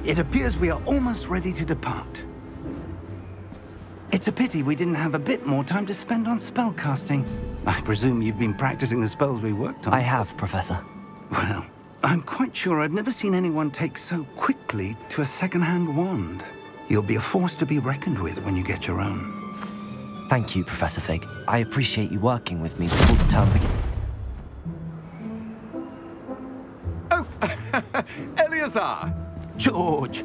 It appears we are almost ready to depart. It's a pity we didn't have a bit more time to spend on spellcasting. I presume you've been practicing the spells we worked on. I have, Professor. Well, I'm quite sure I've never seen anyone take so quickly to a second-hand wand. You'll be a force to be reckoned with when you get your own. Thank you, Professor Fig. I appreciate you working with me before the term begins. Oh, Eleazar! George!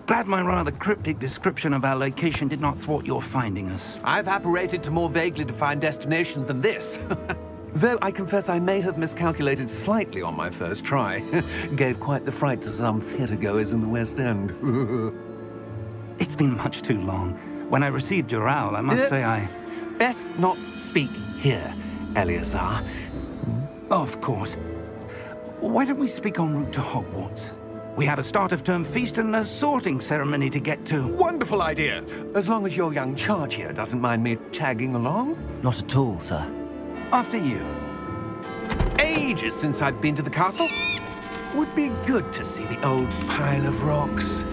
Glad my rather cryptic description of our location did not thwart your finding us. I've apparated to more vaguely defined destinations than this. Though I confess I may have miscalculated slightly on my first try. Gave quite the fright to some theatregoers in the West End. It's been much too long. When I received your owl, I must say I... Best not speak here, Eleazar. Of course. Why don't we speak en route to Hogwarts? We have a start-of-term feast and a sorting ceremony to get to. Wonderful idea! As long as your young charge here doesn't mind me tagging along. Not at all, sir. After you. Ages since I've been to the castle. Would be good to see the old pile of rocks.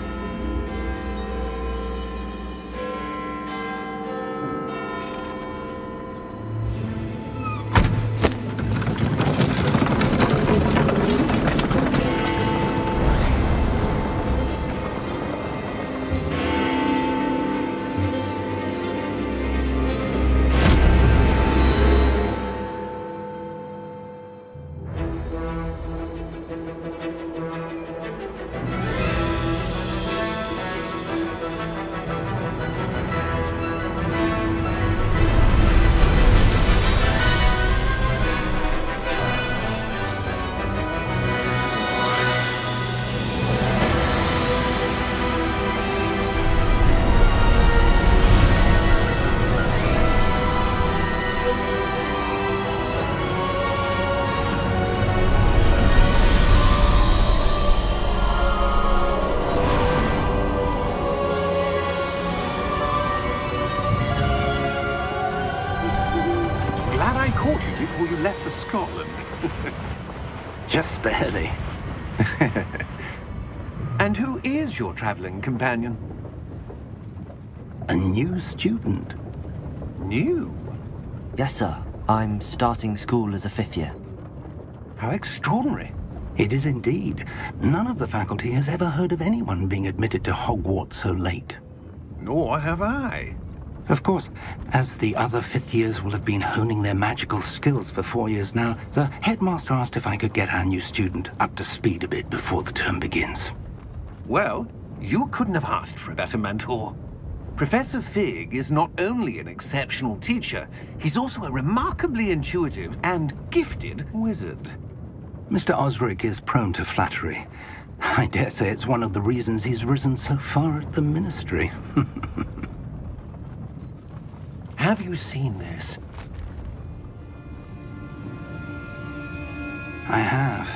Before you left for Scotland. Just barely. And who is your traveling companion? A new student. New? Yes, sir. I'm starting school as a 5th year. How extraordinary. It is indeed. None of the faculty has ever heard of anyone being admitted to Hogwarts so late. Nor have I. Of course, as the other 5th years will have been honing their magical skills for 4 years now, the headmaster asked if I could get our new student up to speed a bit before the term begins. Well, you couldn't have asked for a better mentor. Professor Fig is not only an exceptional teacher, he's also a remarkably intuitive and gifted wizard. Mr. Osric is prone to flattery. I dare say it's one of the reasons he's risen so far at the ministry. Have you seen this? I have.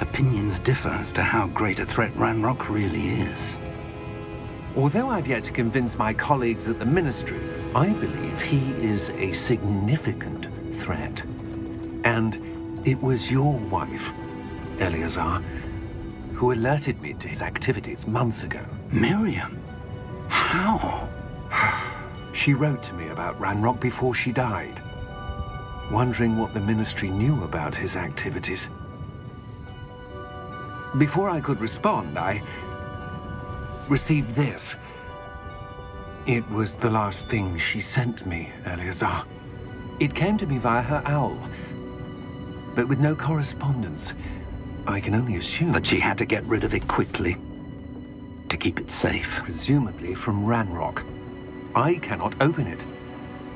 Opinions differ as to how great a threat Ranrock really is. Although I've yet to convince my colleagues at the Ministry, I believe he is a significant threat. And it was your wife, Eleazar, who alerted me to his activities months ago. Miriam? How? She wrote to me about Ranrock before she died, wondering what the Ministry knew about his activities. Before I could respond, I received this. It was the last thing she sent me, Eleazar. It came to me via her owl, but with no correspondence. I can only assume that she had to get rid of it quickly, to keep it safe. Presumably from Ranrock. I cannot open it.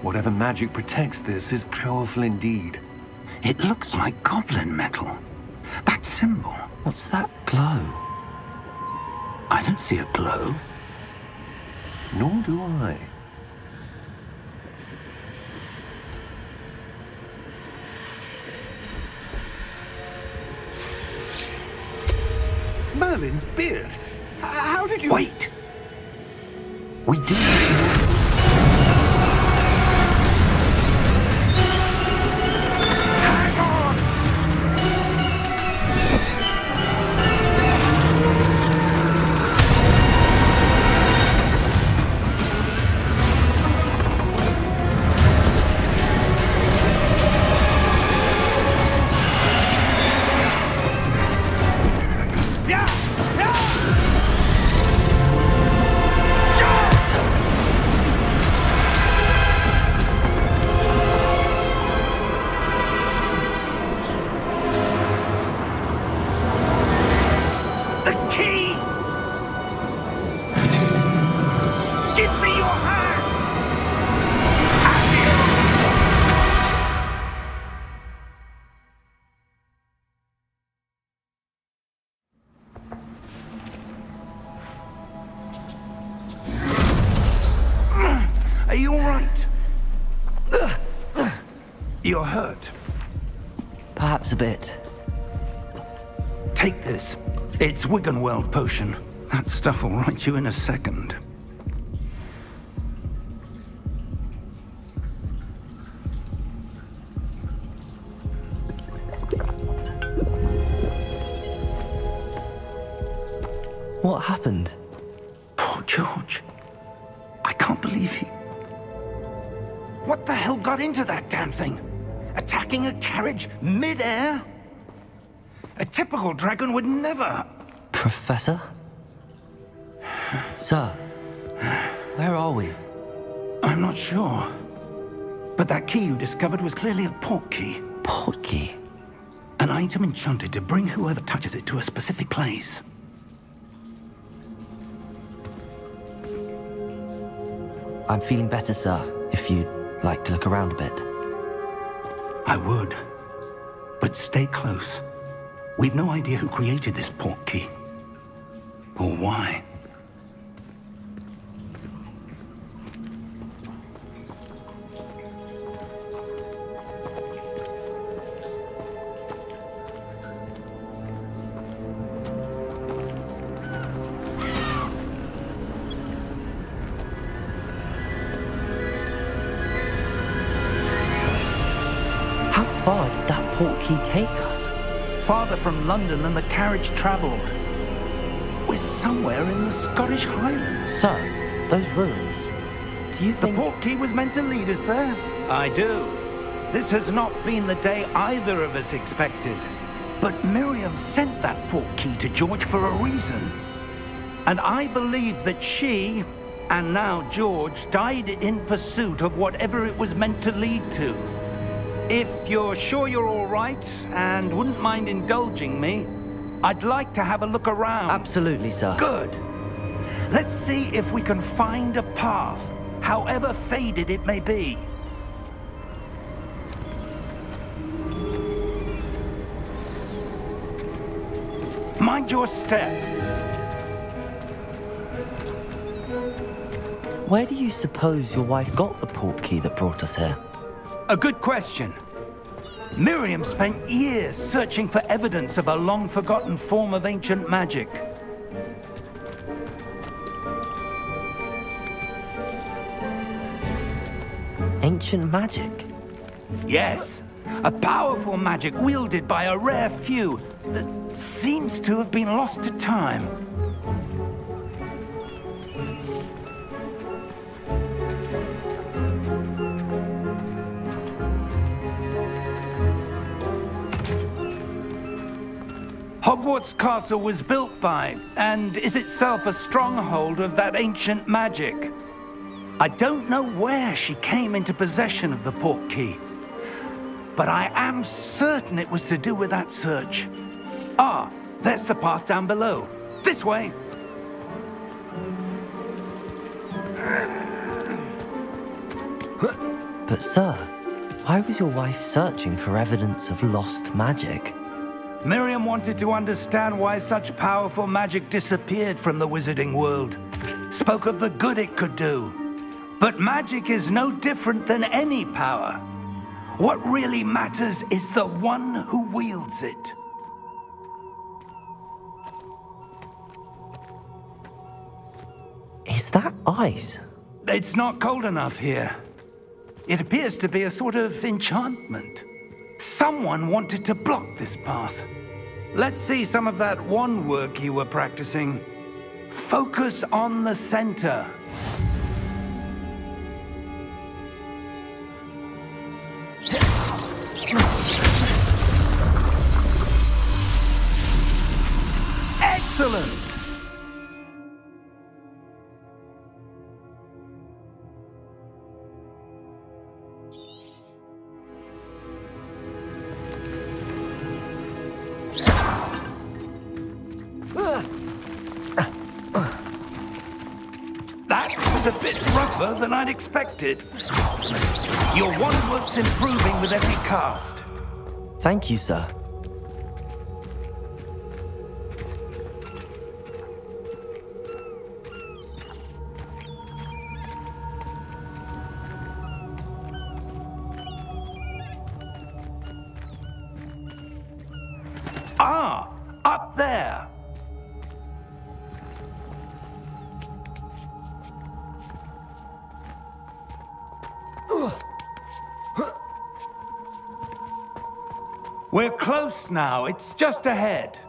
Whatever magic protects this is powerful indeed. It looks like goblin metal. That symbol. What's that glow? I don't see a glow. Nor do I. Merlin's beard. How did you... Wait! We do... Hang on! You're hurt. Perhaps a bit. Take this. It's Wiggenweld potion. That stuff will right you in a second. What happened? Poor George. I can't believe he... What the hell got into that damn thing? Attacking a carriage mid-air? A typical dragon would never... Professor? Sir, where are we? I'm not sure. But that key you discovered was clearly a port key. Port key? An item enchanted to bring whoever touches it to a specific place. I'm feeling better, sir, if you'd like to look around a bit. I would. But stay close. We've no idea who created this port key. Or why. How far did that port key take us? Farther from London than the carriage travelled. We're somewhere in the Scottish Highlands. Sir, those ruins. Do you The think... port key was meant to lead us there? I do. This has not been the day either of us expected. But Miriam sent that port key to George for a reason. And I believe that she, and now George, died in pursuit of whatever it was meant to lead to. If you're sure you're all right and wouldn't mind indulging me, I'd like to have a look around. Absolutely, sir. Good. Let's see if we can find a path, however faded it may be. Mind your step. Where do you suppose your wife got the port key that brought us here? A good question. Miriam spent years searching for evidence of a long-forgotten form of ancient magic. Ancient magic? Yes, a powerful magic wielded by a rare few that seems to have been lost to time. Hogwarts Castle was built by, and is itself a stronghold of that ancient magic. I don't know where she came into possession of the port key, but I am certain it was to do with that search. Ah, there's the path down below. This way. But sir, why was your wife searching for evidence of lost magic? Miriam wanted to understand why such powerful magic disappeared from the wizarding world. Spoke of the good it could do. But magic is no different than any power. What really matters is the one who wields it. Is that ice? It's not cold enough here. It appears to be a sort of enchantment. Someone wanted to block this path. Let's see some of that wand work you were practicing. Focus on the center. Excellent! That was a bit rougher than I'd expected. Your wand work's improving with every cast. Thank you, sir. Up there! We're close now. It's just ahead.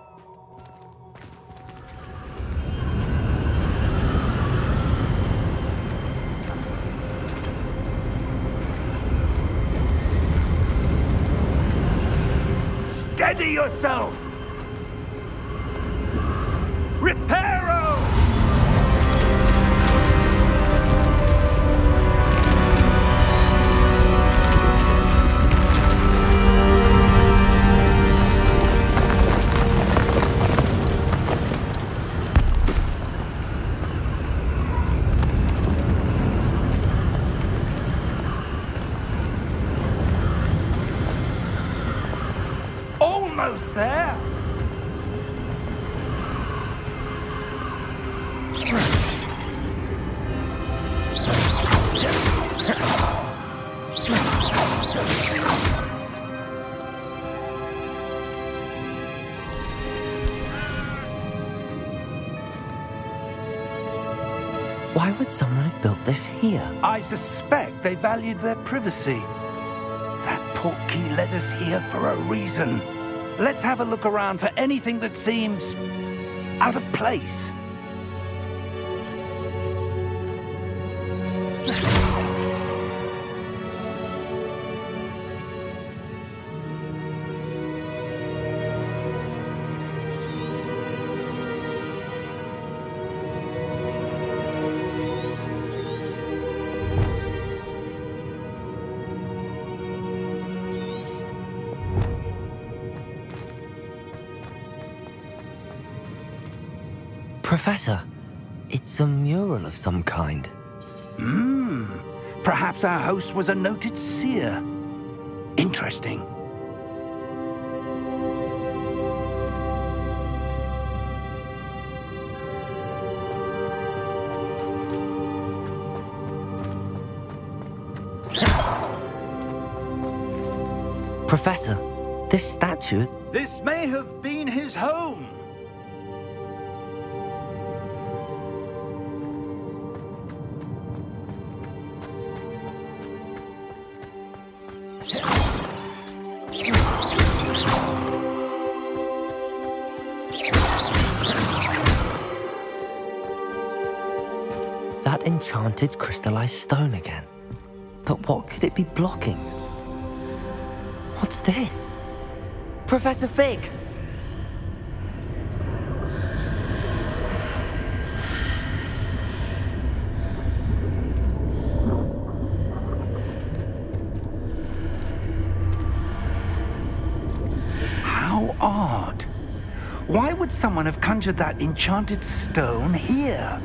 Steady yourself! Reparo! Almost there! Why would someone have built this here? I suspect they valued their privacy. That portkey led us here for a reason. Let's have a look around for anything that seems out of place. Professor, it's a mural of some kind. Perhaps our host was a noted seer. Interesting. Professor, this statue... This may have been his home. That enchanted crystallized stone again. But what could it be blocking? What's this? Professor Fig! How odd. Why would someone have conjured that enchanted stone here?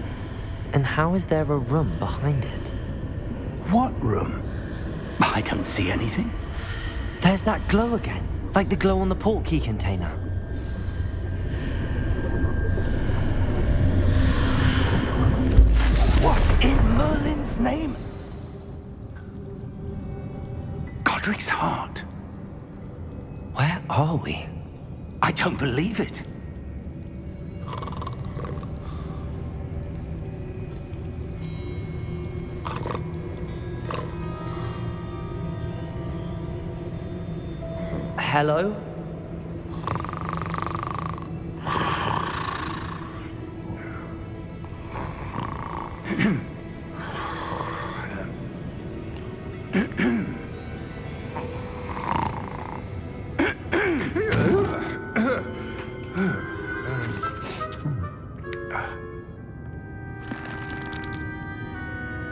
And how is there a room behind it? What room? I don't see anything. There's that glow again, like the glow on the portkey container. What in Merlin's name? Godric's heart. Where are we? I don't believe it. Hello?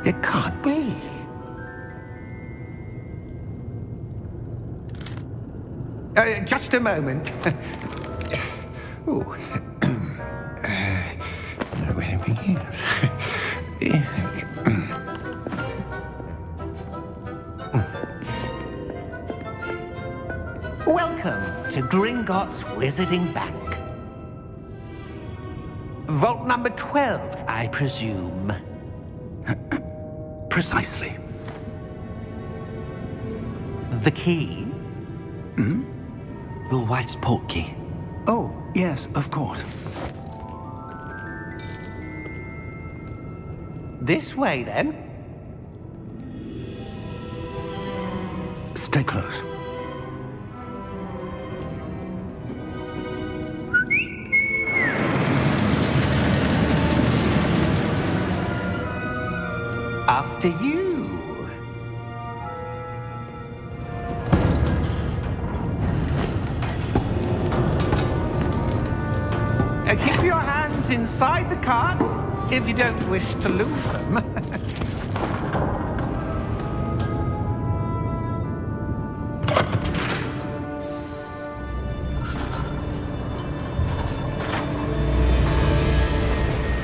It can't be. Just a moment. Ooh. Where do we begin? Welcome to Gringotts Wizarding Bank. Vault number 12, I presume. Precisely. The key? Your wife's portkey. Oh, Yes, of course. This way, then. Stay close. After you. Keep your hands inside the cart if you don't wish to lose them.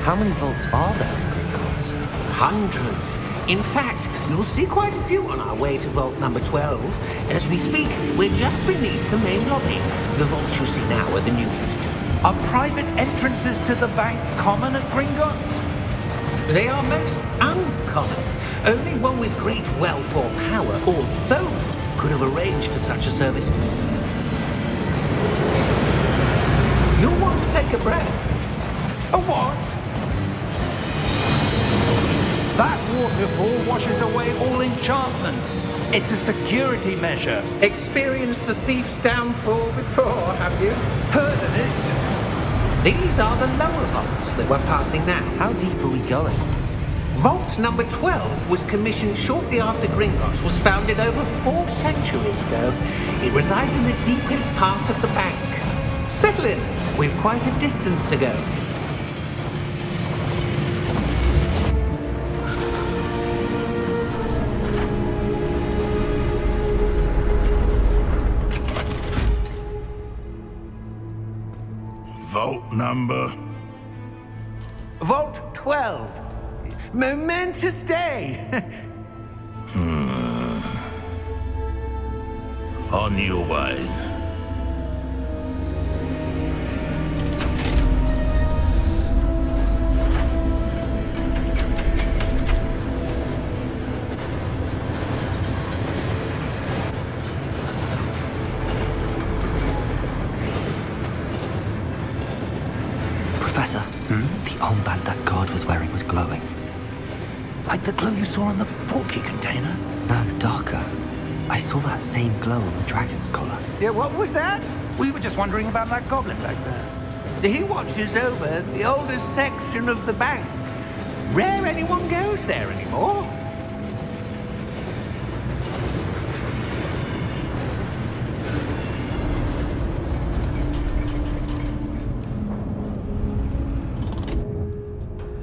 How many vaults are there in Gringotts? Hundreds. In fact, you'll see quite a few on our way to vault number 12. As we speak, we're just beneath the main lobby. The vaults you see now are the newest. Are private entrances to the bank common at Gringotts? They are most uncommon. Only one with great wealth or power, or both, could have arranged for such a service. You'll want to take a breath. A what? That waterfall washes away all enchantments. It's a security measure. Experienced the thief's downfall before, have you? Heard of it? These are the lower vaults that we're passing now. How deep are we going? Vault number 12 was commissioned shortly after Gringotts was founded over 4 centuries ago. It resides in the deepest part of the bank. Settle in. We've quite a distance to go. Vault number? Vault 12. Momentous day. On your way. Professor, the armband that guard was wearing was glowing. Like the glow you saw on the porky container? No, darker. I saw that same glow on the dragon's collar. Yeah, what was that? We were just wondering about that goblin back there. He watches over the oldest section of the bank. Rare anyone goes there anymore.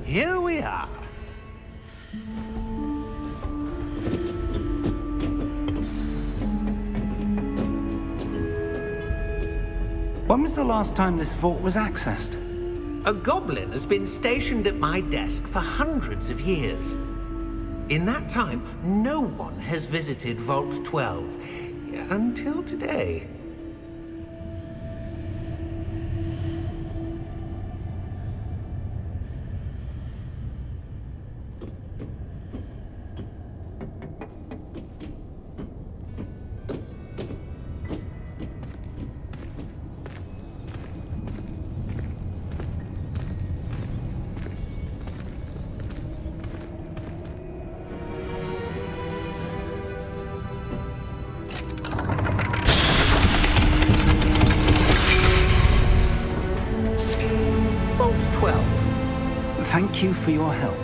Here we are. When was the last time this vault was accessed? A goblin has been stationed at my desk for hundreds of years. In that time, no one has visited Vault 12 until today. Vault 12. Thank you for your help.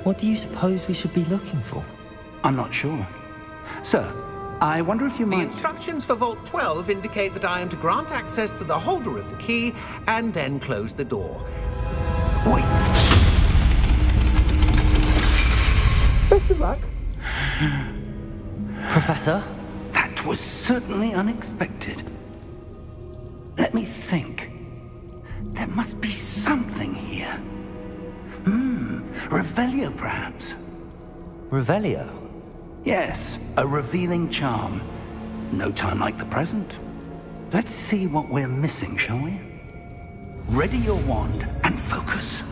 What do you suppose we should be looking for? I'm not sure. Sir, I wonder if you The might... instructions for Vault 12 indicate that I am to grant access to the holder of the key and then close the door. Wait. Best of luck. Professor? That was certainly unexpected. Let me think. There must be something here. Revelio, perhaps? Revelio? Yes, a revealing charm. No time like the present. Let's see what we're missing, shall we? Ready your wand and focus.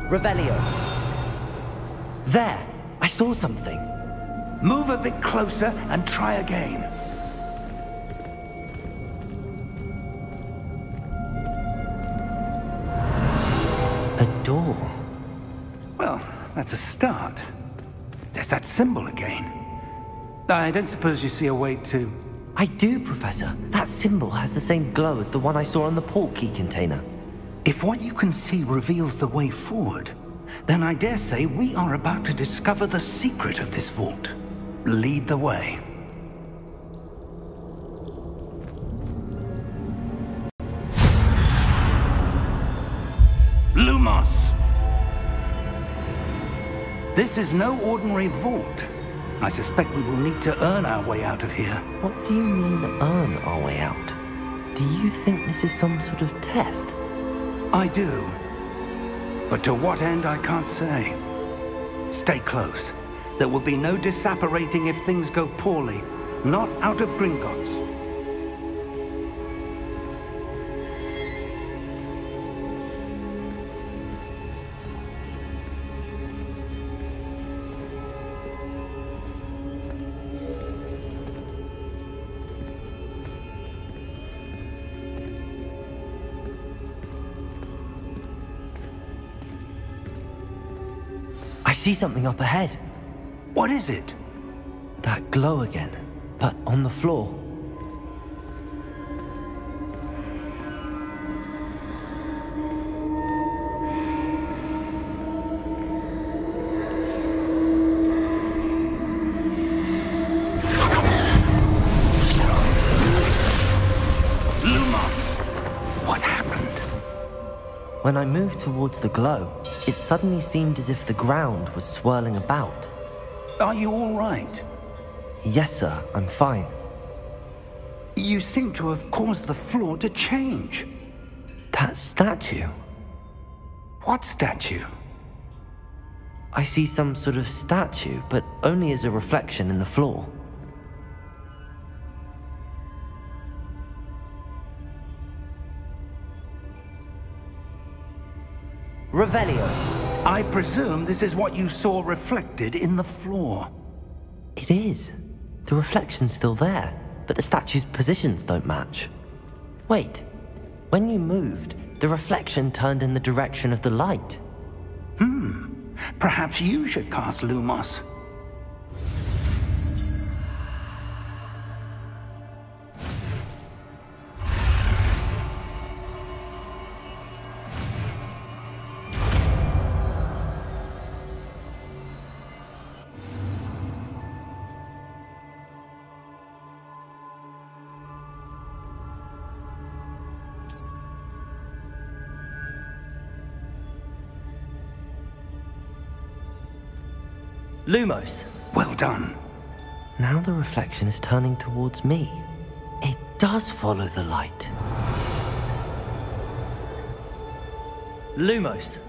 Revelio. There! I saw something. Move a bit closer and try again. A door. Well, that's a start. There's that symbol again. I don't suppose you see a way to... I do, Professor. That symbol has the same glow as the one I saw on the portkey container. If what you can see reveals the way forward, then I dare say we are about to discover the secret of this vault. Lead the way. Lumos! This is no ordinary vault. I suspect we will need to earn our way out of here. What do you mean, earn our way out? Do you think this is some sort of test? I do. But to what end, I can't say. Stay close. There will be no disapparating if things go poorly. Not out of Gringotts. I see something up ahead. What is it? That glow again, but on the floor. Lumos! What happened? When I moved towards the glow, it suddenly seemed as if the ground was swirling about. Are you all right? Yes, sir, I'm fine. You seem to have caused the floor to change. That statue? What statue? I see some sort of statue, but only as a reflection in the floor. Revelio. I presume this is what you saw reflected in the floor. It is. The reflection's still there, but the statue's positions don't match. Wait. When you moved, the reflection turned in the direction of the light. Perhaps you should cast Lumos. Lumos. Well done. Now the reflection is turning towards me. It does follow the light. Lumos.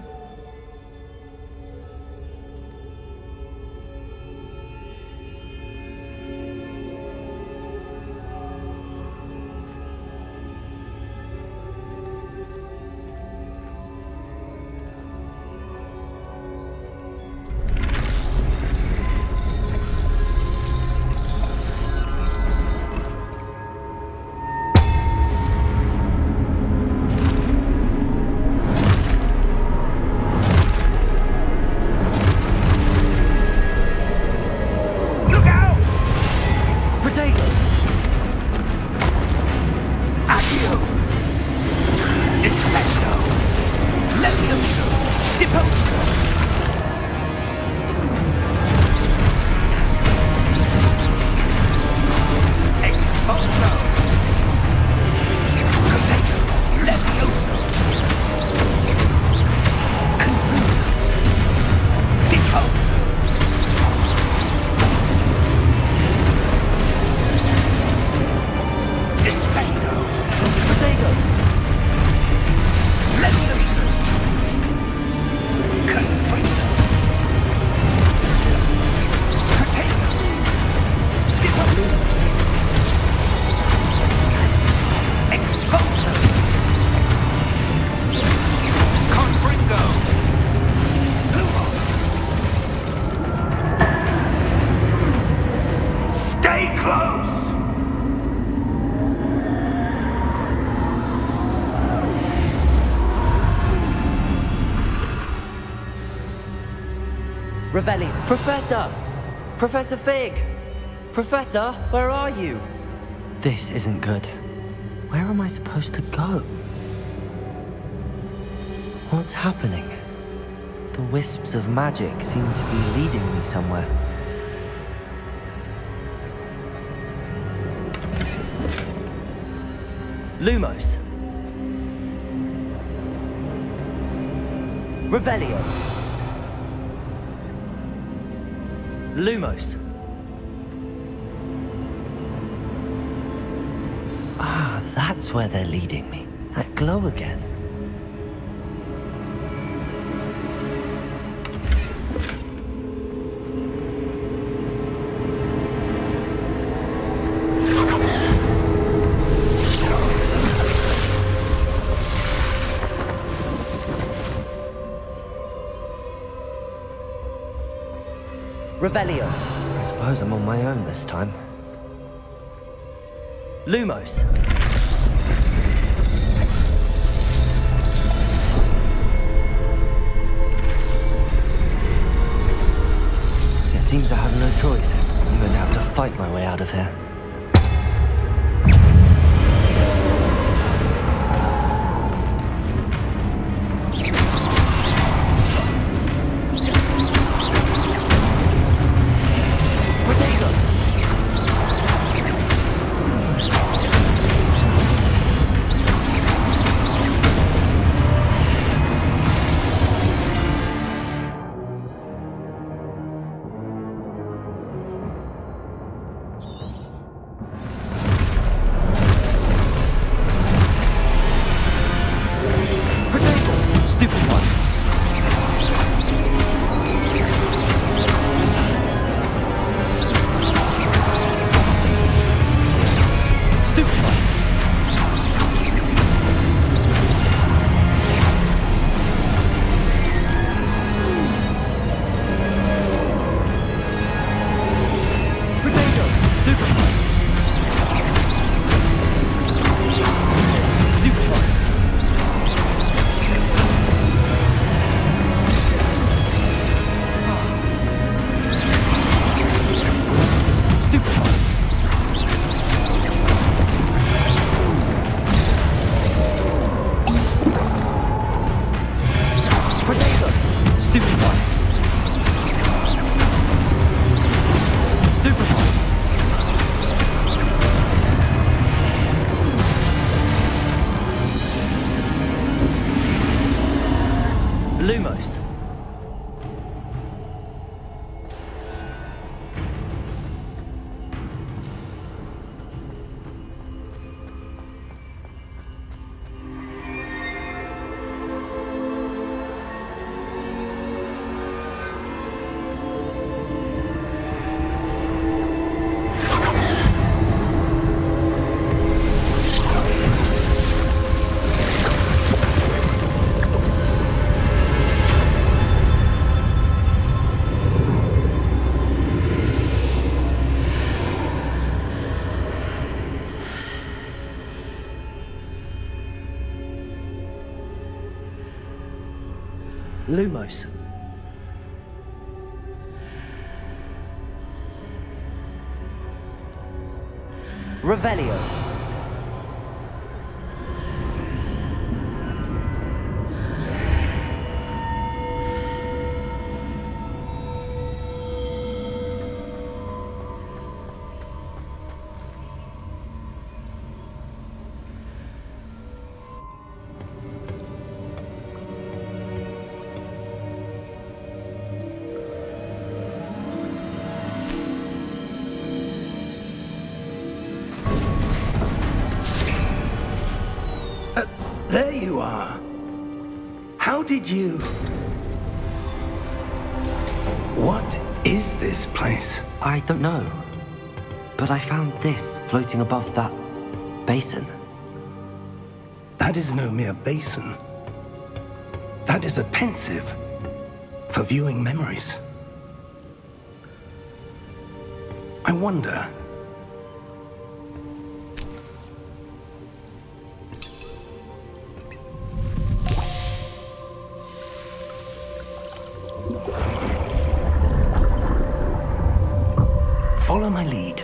Revelli. Professor! Professor Fig! Professor, where are you? This isn't good. Where am I supposed to go? What's happening? The wisps of magic seem to be leading me somewhere. Lumos. Revelio. Lumos. Ah, that's where they're leading me. That glow again. Revelio. I suppose I'm on my own this time. Lumos. It seems I have no choice. I'm going to have to fight my way out of here. Lumos. Lumos. Revelio. There you are. How did you... What is this place? I don't know. But I found this floating above that basin. That is no mere basin. That is a pensive for viewing memories. I wonder... Follow my lead.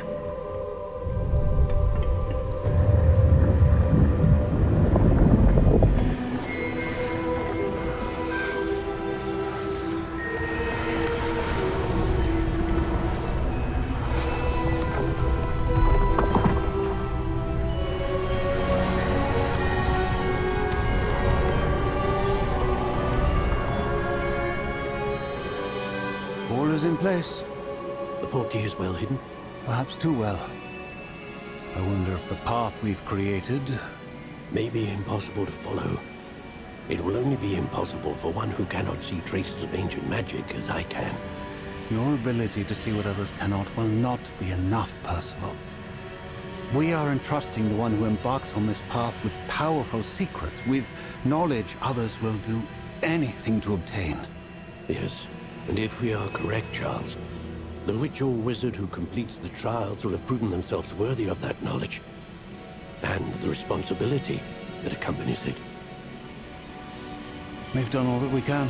All is in place. The portkey is well hidden. Perhaps too well. I wonder if the path we've created... May be impossible to follow. It will only be impossible for one who cannot see traces of ancient magic as I can. Your ability to see what others cannot will not be enough, Percival. We are entrusting the one who embarks on this path with powerful secrets, with knowledge others will do anything to obtain. Yes, and if we are correct, Charles, the witch or wizard who completes the trials will have proven themselves worthy of that knowledge, and the responsibility that accompanies it. We've done all that we can.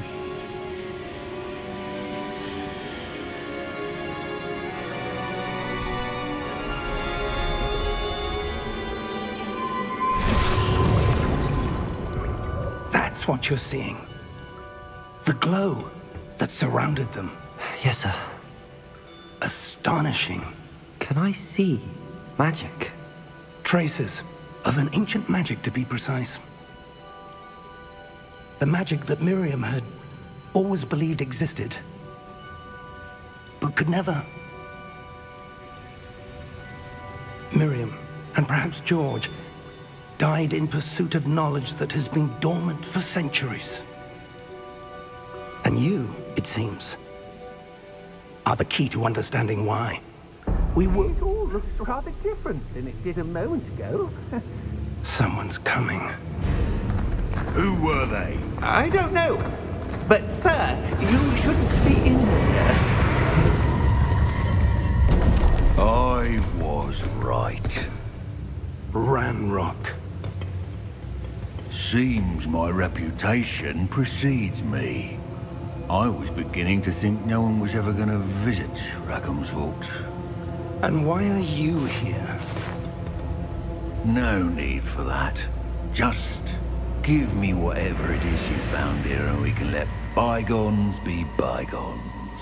That's what you're seeing. The glow that surrounded them. Yes, sir. Astonishing. Can I see magic? Traces of an ancient magic, to be precise. The magic that Miriam had always believed existed, but could never. Miriam, and perhaps George, died in pursuit of knowledge that has been dormant for centuries. And you, it seems, are the key to understanding why. We were... It all looks rather different than it did a moment ago. Someone's coming. Who were they? I don't know. But, sir, you shouldn't be in here. I was right. Ranrock. Seems my reputation precedes me. I was beginning to think no one was ever going to visit Rackham's vault. And why are you here? No need for that. Just give me whatever it is you found here and we can let bygones be bygones.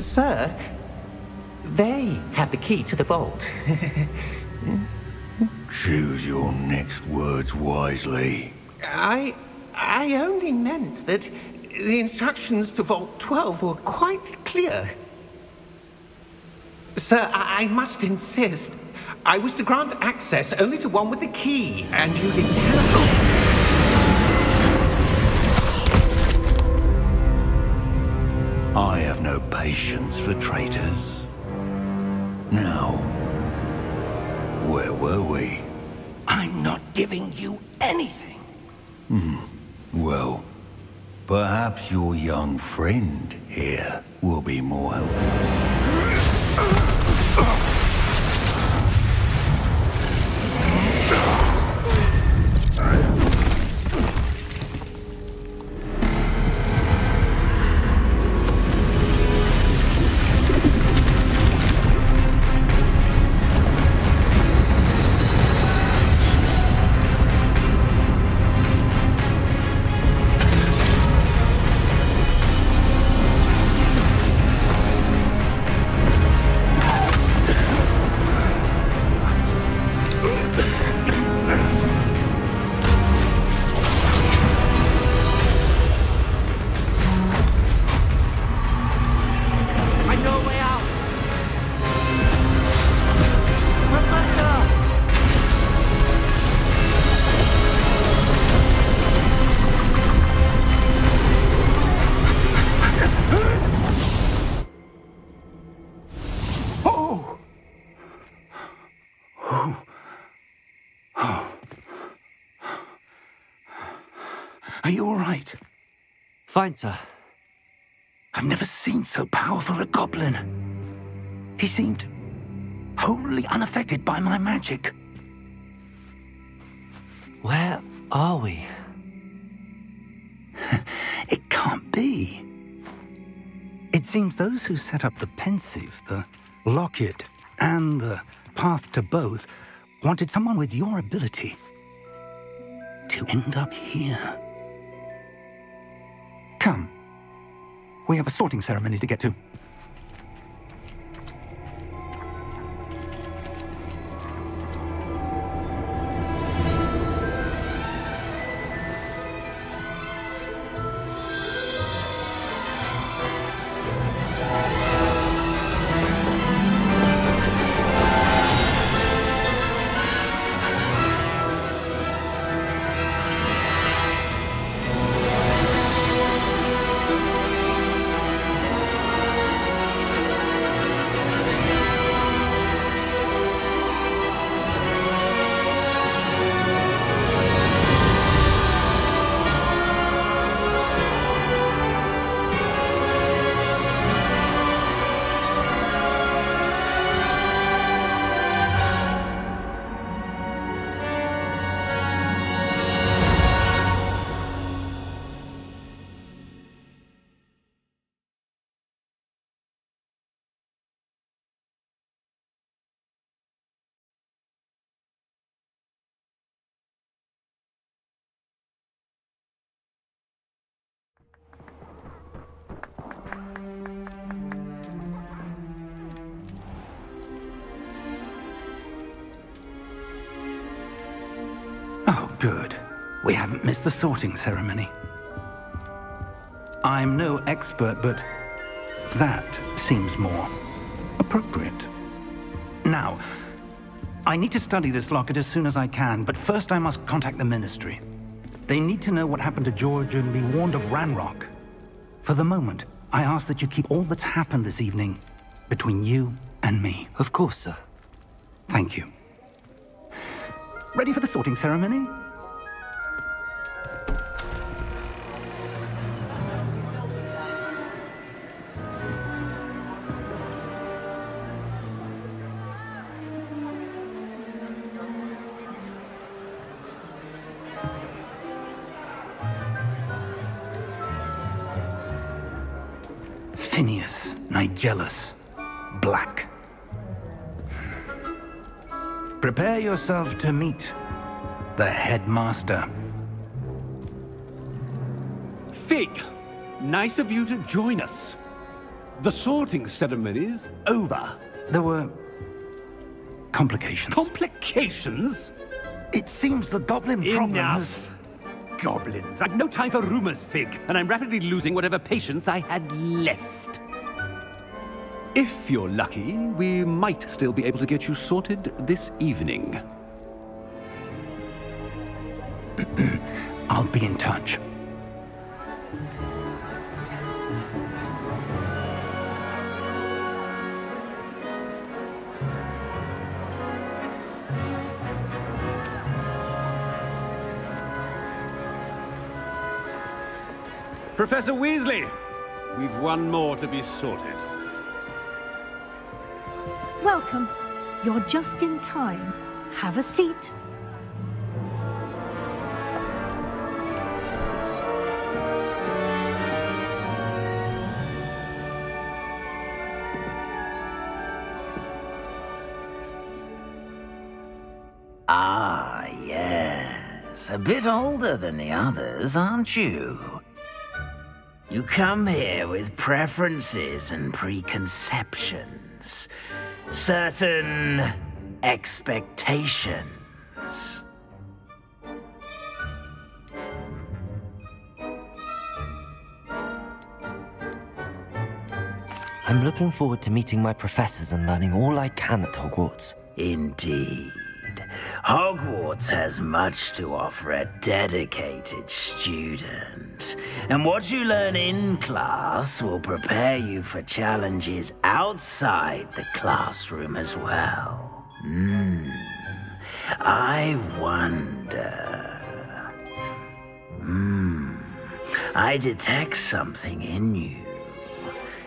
Sir, they have the key to the vault. Choose your next words wisely. I only meant that the instructions to Vault 12 were quite clear. Sir, I must insist. I was to grant access only to one with the key, and you didn't have I have no patience for traitors. Now, where were we? I'm not giving you anything. Well, perhaps your young friend here will be more helpful. Are you all right? Fine, sir. I've never seen so powerful a goblin. He seemed wholly unaffected by my magic. Where are we? It can't be. It seems those who set up the pensive, the locket, and the path to both wanted someone with your ability to end up here. Come. We have a sorting ceremony to get to. Oh, good. We haven't missed the sorting ceremony. I'm no expert, but that seems more appropriate. Now, I need to study this locket as soon as I can, but first I must contact the Ministry. They need to know what happened to George and be warned of Ranrock. For the moment, I ask that you keep all that's happened this evening between you and me. Of course, sir. Thank you. Ready for the sorting ceremony? Phineas, Nigellus, Black. Prepare yourself to meet the headmaster. Fig, nice of you to join us. The sorting ceremony's over. There were complications. Complications? It seems the goblin problem Enough. Goblins. I've no time for rumors, Fig, and I'm rapidly losing whatever patience I had left. If you're lucky, we might still be able to get you sorted this evening. I'll be in touch. Professor Weasley, we've one more to be sorted. Welcome. You're just in time. Have a seat. Ah, yes. A bit older than the others, aren't you? You come here with preferences and preconceptions. Certain expectations. I'm looking forward to meeting my professors and learning all I can at Hogwarts. Indeed. Hogwarts has much to offer a dedicated student. And what you learn in class will prepare you for challenges outside the classroom as well. I wonder... I detect something in you.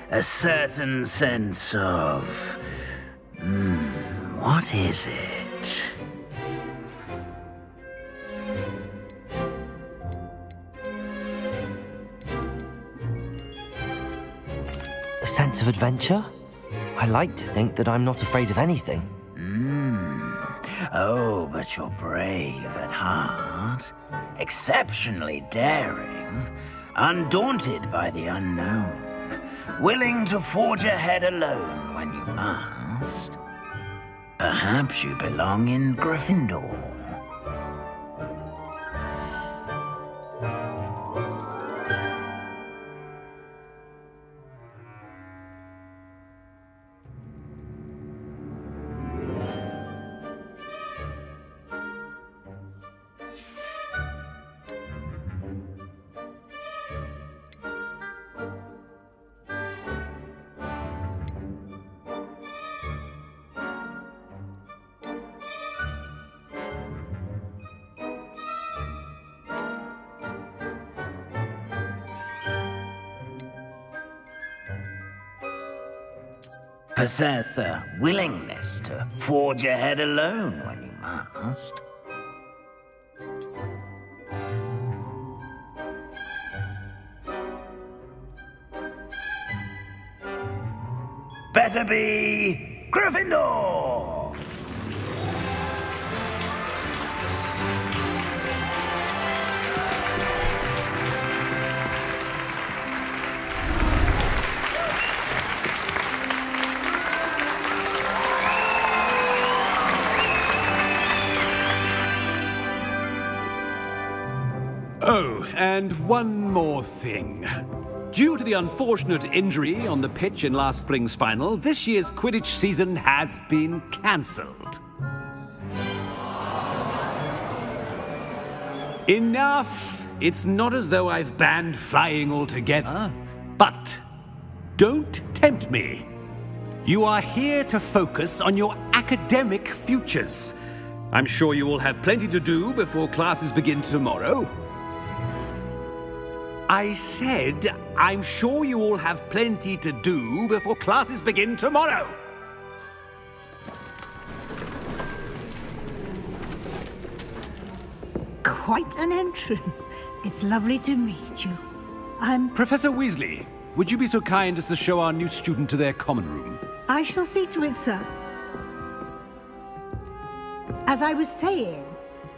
A certain sense of... what is it? A sense of adventure? I like to think that I'm not afraid of anything. Oh, but you're brave at heart, exceptionally daring, undaunted by the unknown, willing to forge ahead alone when you must. Perhaps you belong in Gryffindor. Possess a willingness to forge ahead alone when you must. Better be Gryffindor! Oh, and one more thing. Due to the unfortunate injury on the pitch in last spring's final, this year's Quidditch season has been cancelled. Enough! It's not as though I've banned flying altogether, but don't tempt me. You are here to focus on your academic futures. I'm sure you will have plenty to do before classes begin tomorrow. I said, I'm sure you all have plenty to do before classes begin tomorrow. Quite an entrance. It's lovely to meet you. I'm... Professor Weasley, would you be so kind as to show our new student to their common room? I shall see to it, sir. As I was saying,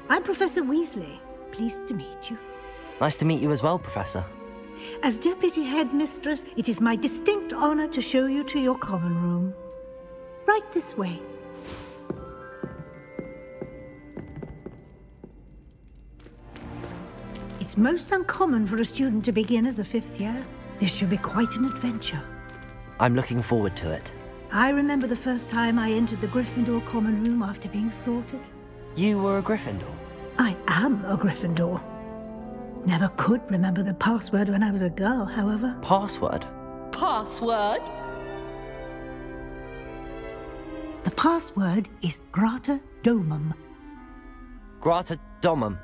I'm Professor Weasley. Pleased to meet you. Nice to meet you as well, Professor. As Deputy Headmistress, it is my distinct honor to show you to your common room. Right this way. It's most uncommon for a student to begin as a fifth year. This should be quite an adventure. I'm looking forward to it. I remember the first time I entered the Gryffindor common room after being sorted. You were a Gryffindor? I am a Gryffindor. Never could remember the password when I was a girl, however. Password? Password? The password is Grata Domum. Grata Domum.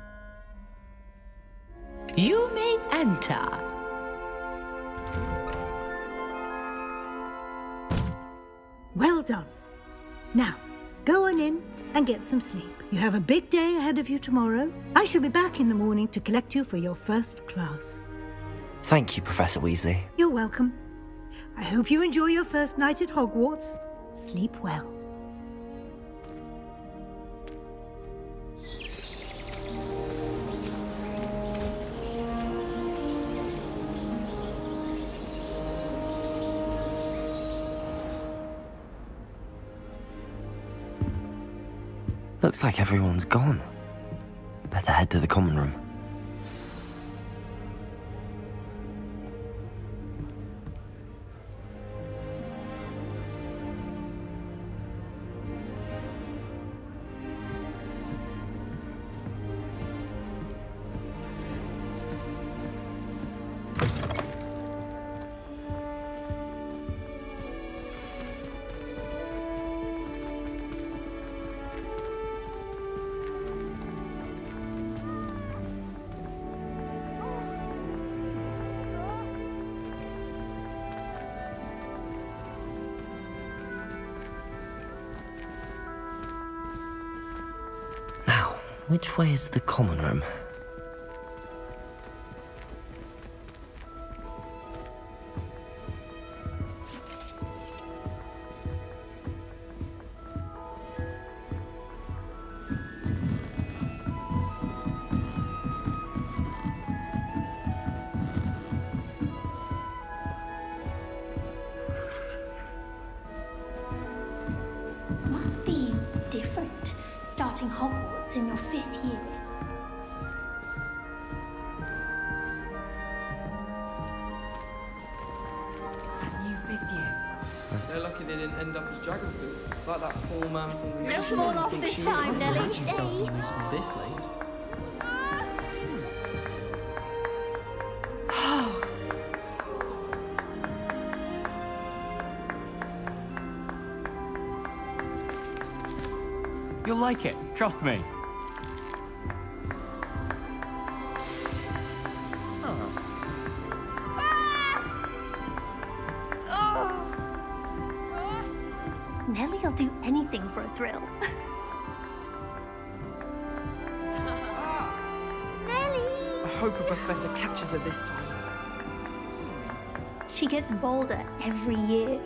You may enter. Well done. Now, go on in and get some sleep. You have a big day ahead of you tomorrow. I shall be back in the morning to collect you for your first class. Thank you, Professor Weasley. You're welcome. I hope you enjoy your first night at Hogwarts. Sleep well. Looks like everyone's gone. Better head to the common room. Which way is the common room? starting Hogwarts in your 5th year. That new 5th year. They're lucky they didn't end up as dragon food, like that poor man from the... Don't fall off this time, Nelly. Stay. This late. You'll like it, trust me. Nelly'll do anything for a thrill. Nelly! I hope a professor catches her this time. She gets bolder every year.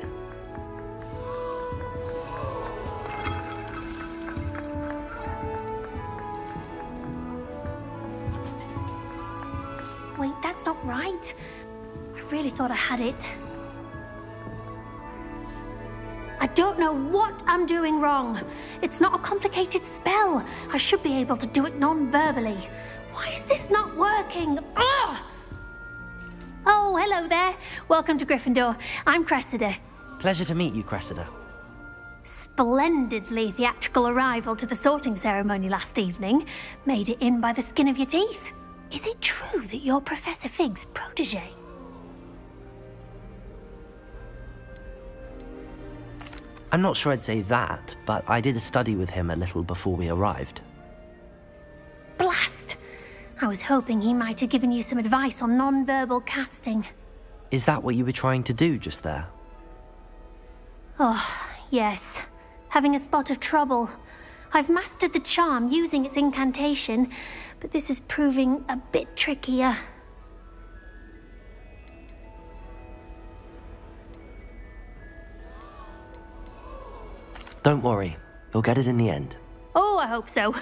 Wait, that's not right. I really thought I had it. I don't know what I'm doing wrong. It's not a complicated spell. I should be able to do it non-verbally. Why is this not working? Ah! Oh, hello there. Welcome to Gryffindor. I'm Cressida. Pleasure to meet you, Cressida. Splendidly theatrical arrival to the sorting ceremony last evening. Made it in by the skin of your teeth. Is it true that you're Professor Fig's protege? I'm not sure I'd say that, but I did a study with him a little before we arrived. Blast! I was hoping he might have given you some advice on non-verbal casting. Is that what you were trying to do just there? Oh, yes. Having a spot of trouble. I've mastered the charm using its incantation, but this is proving a bit trickier. Don't worry, you'll get it in the end. Oh, I hope so.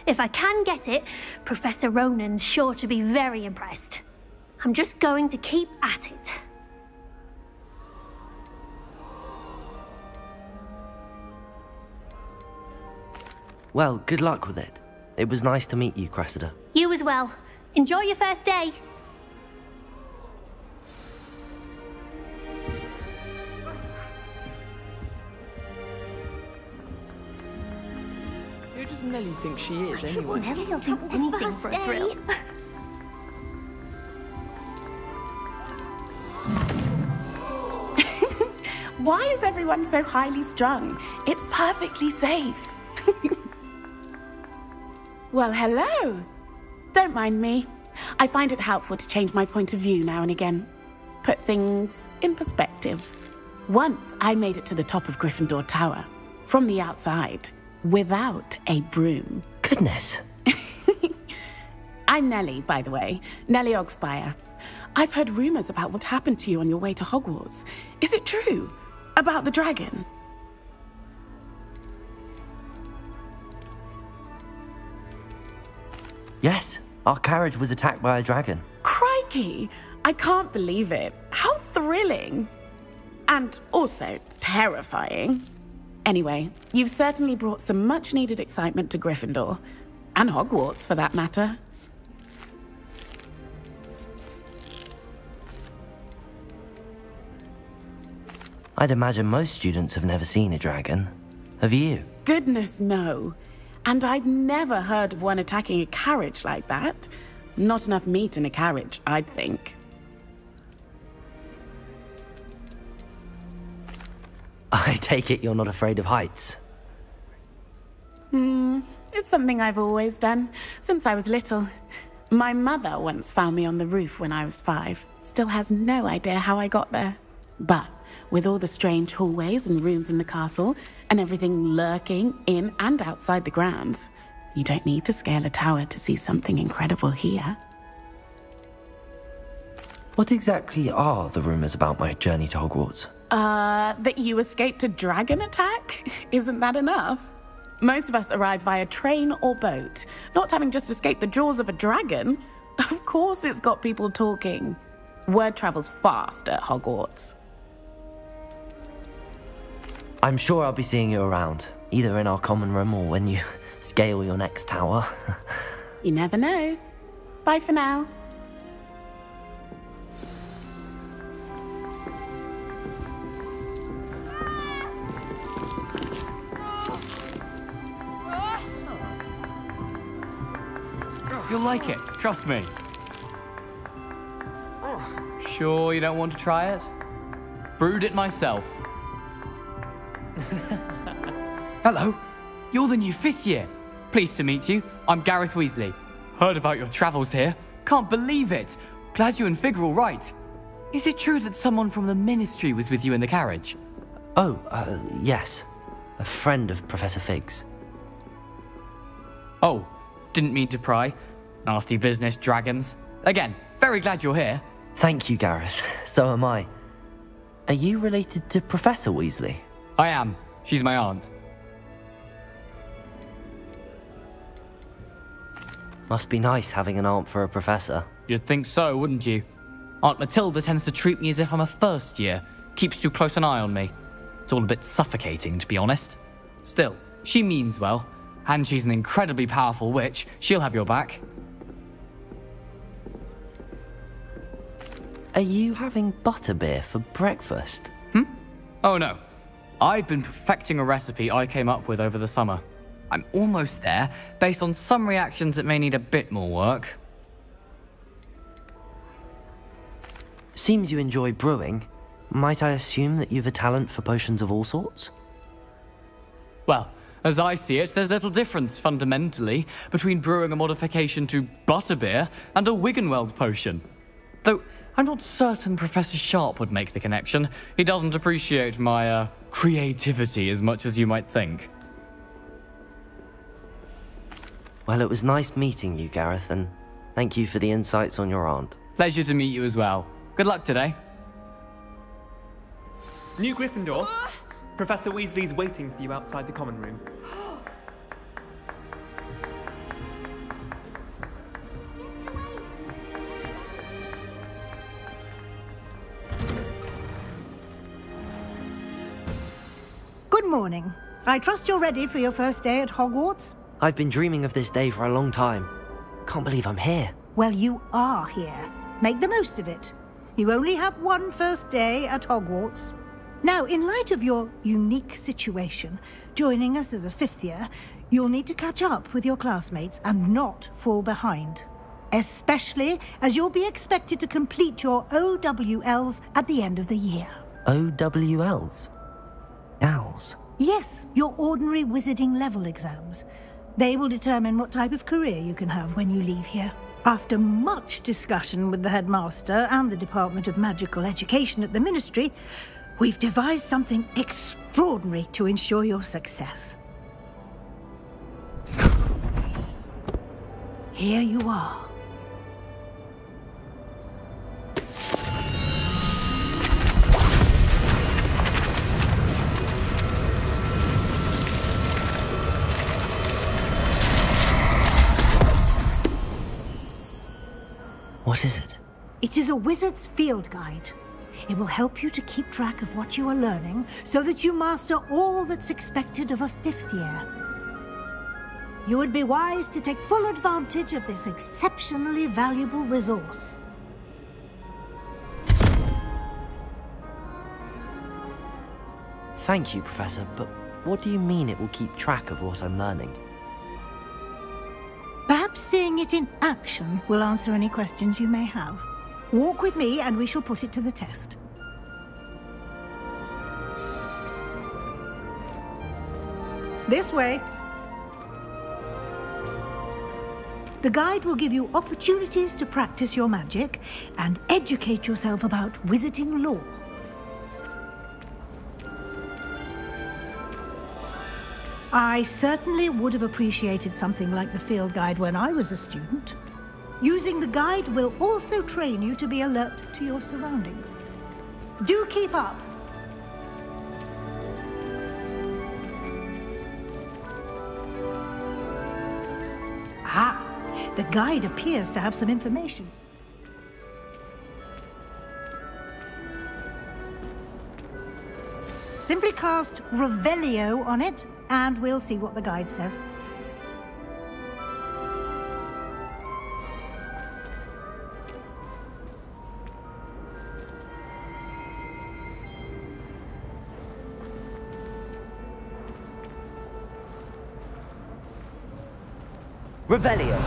If I can get it, Professor Ronan's sure to be very impressed. I'm just going to keep at it. Well, good luck with it. It was nice to meet you, Cressida. You as well. Enjoy your first day. Who does Nelly think she is, anyway? Nelly'll do anything for a thrill. Why is everyone so highly strung? It's perfectly safe. Well, hello. Don't mind me. I find it helpful to change my point of view now and again. Put things in perspective. Once I made it to the top of Gryffindor Tower, from the outside, without a broom. Goodness. I'm Nelly, by the way. Nelly Ogspire. I've heard rumors about what happened to you on your way to Hogwarts. Is it true? About the dragon? Yes, our carriage was attacked by a dragon. Crikey! I can't believe it. How thrilling! And also terrifying. Anyway, you've certainly brought some much-needed excitement to Gryffindor. And Hogwarts, for that matter. I'd imagine most students have never seen a dragon. Have you? Goodness, no. And I've never heard of one attacking a carriage like that. Not enough meat in a carriage, I'd think. I take it you're not afraid of heights. It's something I've always done, since I was little. My mother once found me on the roof when I was 5. Still has no idea how I got there. But with all the strange hallways and rooms in the castle, and everything lurking in and outside the grounds, you don't need to scale a tower to see something incredible here. What exactly are the rumors about my journey to Hogwarts? That you escaped a dragon attack? Isn't that enough? Most of us arrive via train or boat, not having just escaped the jaws of a dragon. Of course it's got people talking. Word travels fast at Hogwarts. I'm sure I'll be seeing you around, either in our common room or when you scale your next tower. You never know. Bye for now. You'll like it, trust me. Sure you don't want to try it? Brewed it myself. Hello, you're the new 5th year. Pleased to meet you. I'm Gareth Weasley. Heard about your travels here. Can't believe it. Glad you and Fig are all right. Is it true that someone from the Ministry was with you in the carriage? Oh, yes. A friend of Professor Fig's. Oh, didn't mean to pry. Nasty business, dragons. Again, very glad you're here. Thank you, Gareth. So am I. Are you related to Professor Weasley? I am. She's my aunt. Must be nice having an aunt for a professor. You'd think so, wouldn't you? Aunt Matilda tends to treat me as if I'm a first year. Keeps too close an eye on me. It's all a bit suffocating, to be honest. Still, she means well. And she's an incredibly powerful witch. She'll have your back. Are you having butterbeer for breakfast? Oh no. I've been perfecting a recipe I came up with over the summer. I'm almost there, based on some reactions that may need a bit more work. Seems you enjoy brewing. Might I assume that you've a talent for potions of all sorts? Well, as I see it, there's little difference, fundamentally, between brewing a modification to butterbeer and a Wiggenweld potion. Though, I'm not certain Professor Sharp would make the connection. He doesn't appreciate my, creativity as much as you might think. Well, it was nice meeting you, Gareth, and thank you for the insights on your aunt. Pleasure to meet you as well. Good luck today. New Gryffindor. Professor Weasley's waiting for you outside the common room. Good morning. I trust you're ready for your first day at Hogwarts? I've been dreaming of this day for a long time. Can't believe I'm here. Well, you are here. Make the most of it. You only have one first day at Hogwarts. Now, in light of your unique situation, joining us as a 5th year, you'll need to catch up with your classmates and not fall behind. Especially as you'll be expected to complete your OWLs at the end of the year. OWLs? Owls? Yes, your ordinary wizarding level exams. They will determine what type of career you can have when you leave here. After much discussion with the headmaster and the Department of Magical Education at the Ministry, we've devised something extraordinary to ensure your success. Here you are. What is it? It is a wizard's field guide. It will help you to keep track of what you are learning so that you master all that's expected of a 5th year. You would be wise to take full advantage of this exceptionally valuable resource. Thank you, Professor, but what do you mean it will keep track of what I'm learning? Perhaps seeing it in action will answer any questions you may have. Walk with me and we shall put it to the test. This way. The guide will give you opportunities to practice your magic and educate yourself about wizarding lore. I certainly would have appreciated something like the field guide when I was a student. Using the guide will also train you to be alert to your surroundings. Do keep up. Ah, the guide appears to have some information. Simply cast Revelio on it, and we'll see what the guide says. Revelio.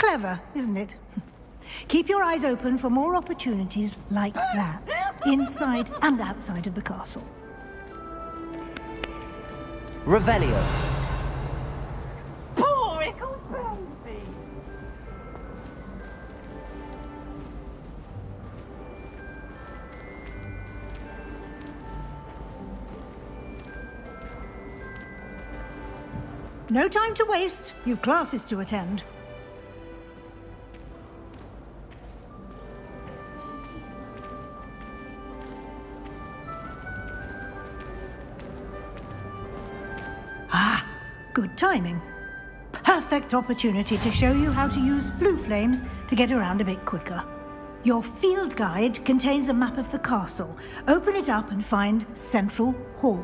Clever, isn't it? Keep your eyes open for more opportunities like that, inside and outside of the castle. Revelio. Poor Ickle baby! No time to waste. You've classes to attend. Good timing. Perfect opportunity to show you how to use flue flames to get around a bit quicker. Your field guide contains a map of the castle. Open it up and find Central Hall.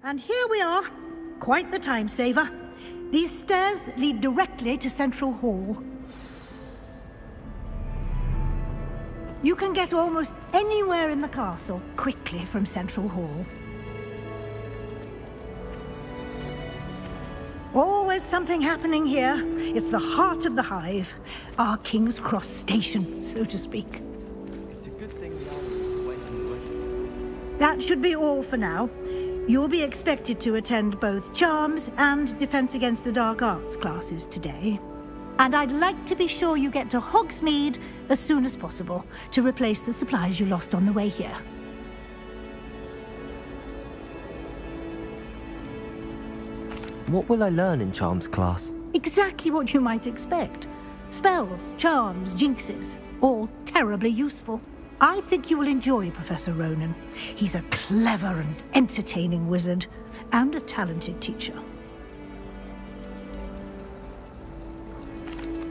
And here we are. Quite the time saver. These stairs lead directly to Central Hall. You can get almost anywhere in the castle quickly from Central Hall. Always something happening here. It's the heart of the hive. Our King's Cross station, so to speak. It's a good thing the away from the bush. That should be all for now. You'll be expected to attend both Charms and Defense Against the Dark Arts classes today. And I'd like to be sure you get to Hogsmeade as soon as possible to replace the supplies you lost on the way here. What will I learn in Charms class? Exactly what you might expect. Spells, charms, jinxes, all terribly useful. I think you will enjoy Professor Ronan. He's a clever and entertaining wizard, and a talented teacher.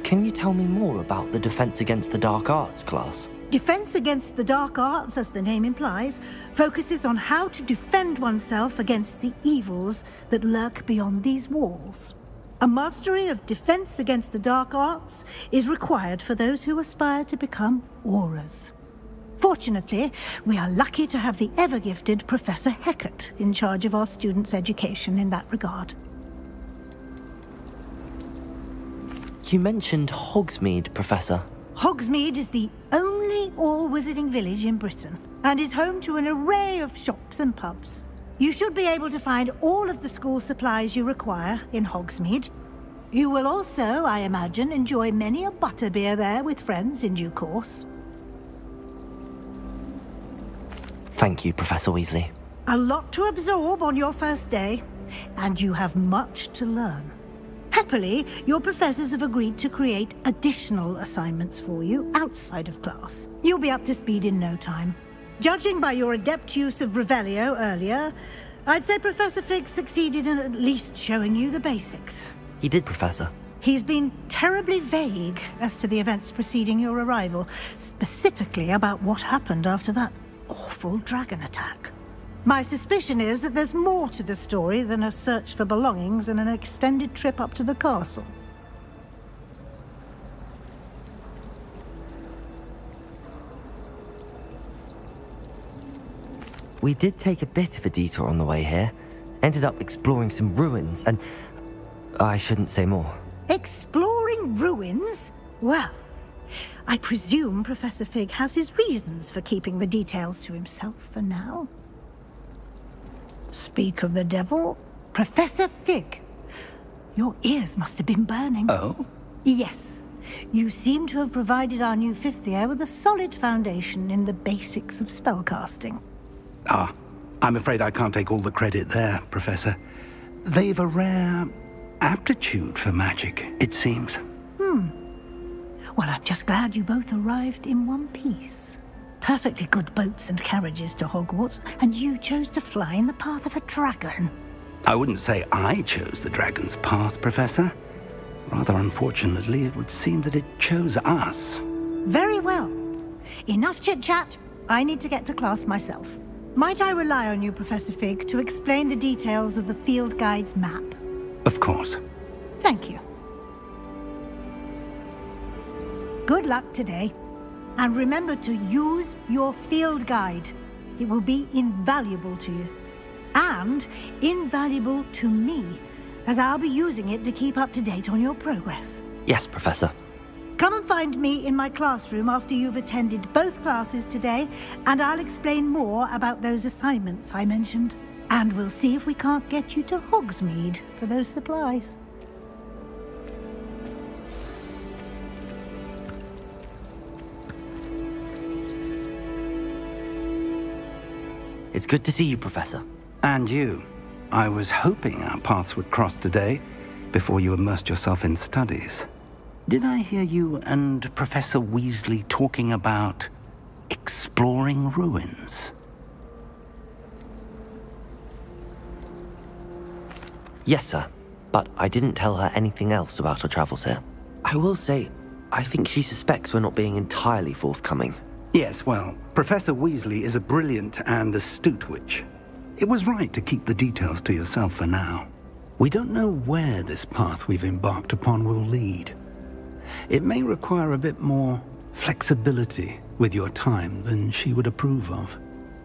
Can you tell me more about the Defense Against the Dark Arts class? Defense Against the Dark Arts, as the name implies, focuses on how to defend oneself against the evils that lurk beyond these walls. A mastery of Defense Against the Dark Arts is required for those who aspire to become auras. Fortunately, we are lucky to have the ever-gifted Professor Hecat in charge of our students' education in that regard. You mentioned Hogsmeade, Professor. Hogsmeade is the only all-wizarding village in Britain, and is home to an array of shops and pubs. You should be able to find all of the school supplies you require in Hogsmeade. You will also, I imagine, enjoy many a butterbeer there with friends in due course. Thank you, Professor Weasley. A lot to absorb on your first day, and you have much to learn. Happily, your professors have agreed to create additional assignments for you outside of class. You'll be up to speed in no time. Judging by your adept use of Revelio earlier, I'd say Professor Fig succeeded in at least showing you the basics. He did, Professor. He's been terribly vague as to the events preceding your arrival, specifically about what happened after that awful dragon attack. My suspicion is that there's more to the story than a search for belongings and an extended trip up to the castle. We did take a bit of a detour on the way here. Ended up exploring some ruins and... I shouldn't say more. Exploring ruins? Well, I presume Professor Fig has his reasons for keeping the details to himself for now. Speak of the devil, Professor Fig. Your ears must have been burning. Oh? Yes. You seem to have provided our new fifth year with a solid foundation in the basics of spellcasting. Ah, I'm afraid I can't take all the credit there, Professor. They've a rare aptitude for magic, it seems. Well, I'm just glad you both arrived in one piece. Perfectly good boats and carriages to Hogwarts, and you chose to fly in the path of a dragon. I wouldn't say I chose the dragon's path, Professor. Rather unfortunately, it would seem that it chose us. Very well. Enough chit-chat. I need to get to class myself. Might I rely on you, Professor Fig, to explain the details of the field guide's map? Of course. Thank you. Good luck today. And remember to use your field guide. It will be invaluable to you. And invaluable to me, as I'll be using it to keep up to date on your progress. Yes, Professor. Come and find me in my classroom after you've attended both classes today, and I'll explain more about those assignments I mentioned. And we'll see if we can't get you to Hogsmeade for those supplies. It's good to see you, Professor. And you. I was hoping our paths would cross today, before you immersed yourself in studies. Did I hear you and Professor Weasley talking about exploring ruins? Yes, sir. But I didn't tell her anything else about her travels here. I will say, I think she suspects we're not being entirely forthcoming. Yes, well, Professor Weasley is a brilliant and astute witch. It was right to keep the details to yourself for now. We don't know where this path we've embarked upon will lead. It may require a bit more flexibility with your time than she would approve of.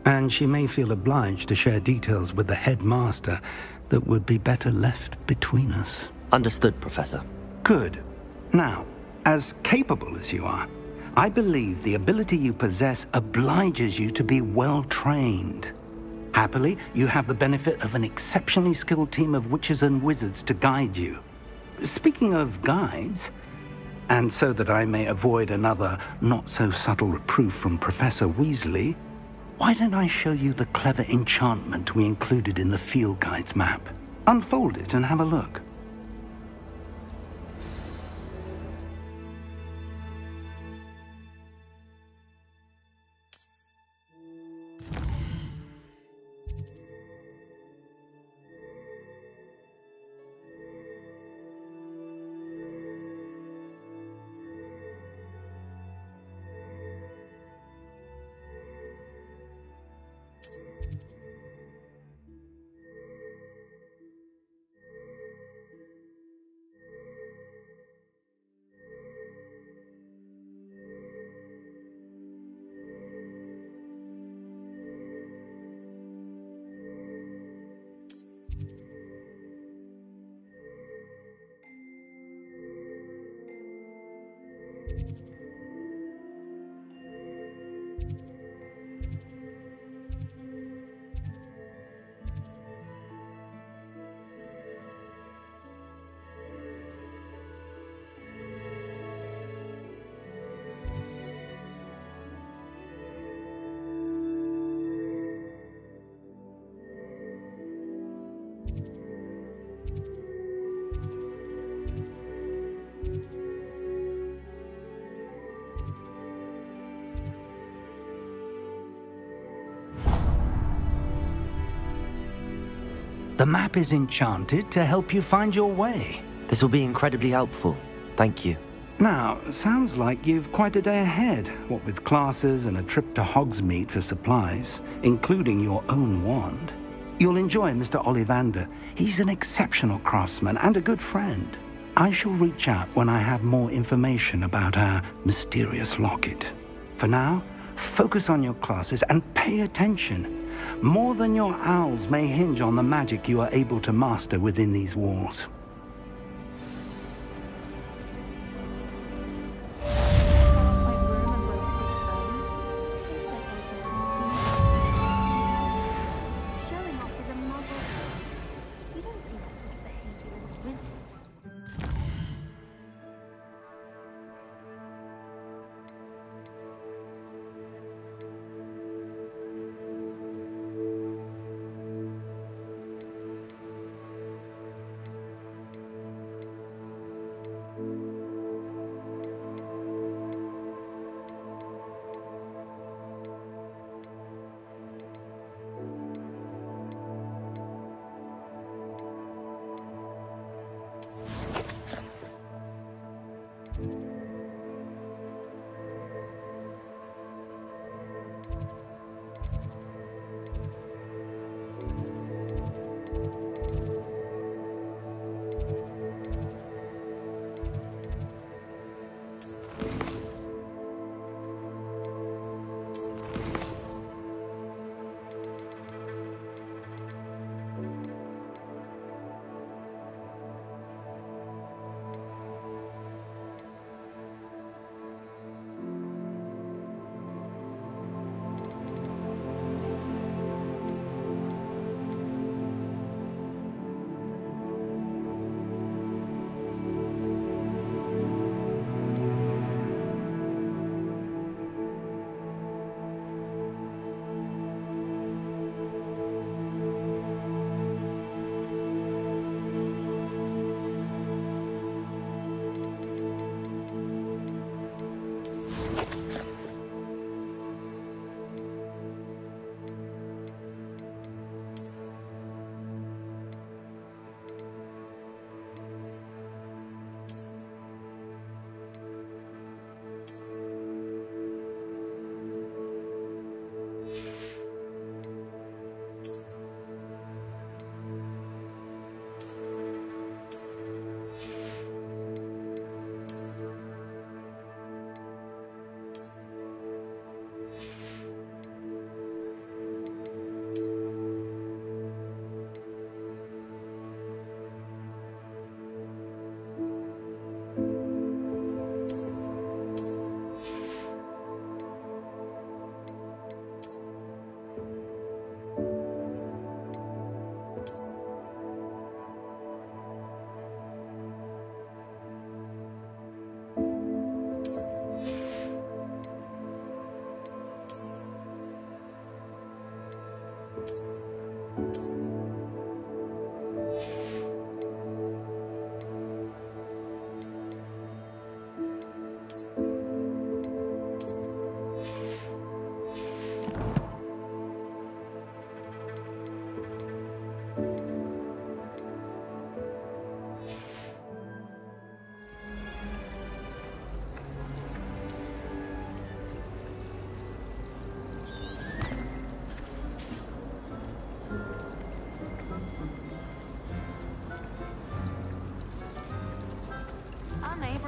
And she may feel obliged to share details with the headmaster that would be better left between us. Understood, Professor. Good. Now, as capable as you are, I believe the ability you possess obliges you to be well-trained. Happily, you have the benefit of an exceptionally skilled team of witches and wizards to guide you. Speaking of guides, and so that I may avoid another not-so-subtle reproof from Professor Weasley, why don't I show you the clever enchantment we included in the field guide's map? Unfold it and have a look. The map is enchanted to help you find your way. This will be incredibly helpful. Thank you. Now, sounds like you've quite a day ahead, what with classes and a trip to Hogsmeade for supplies, including your own wand. You'll enjoy Mr. Ollivander. He's an exceptional craftsman and a good friend. I shall reach out when I have more information about our mysterious locket. For now, focus on your classes and pay attention. More than your owls may hinge on the magic you are able to master within these walls.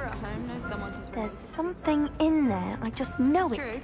at home knows someone who's There's something in there. I just know it. True.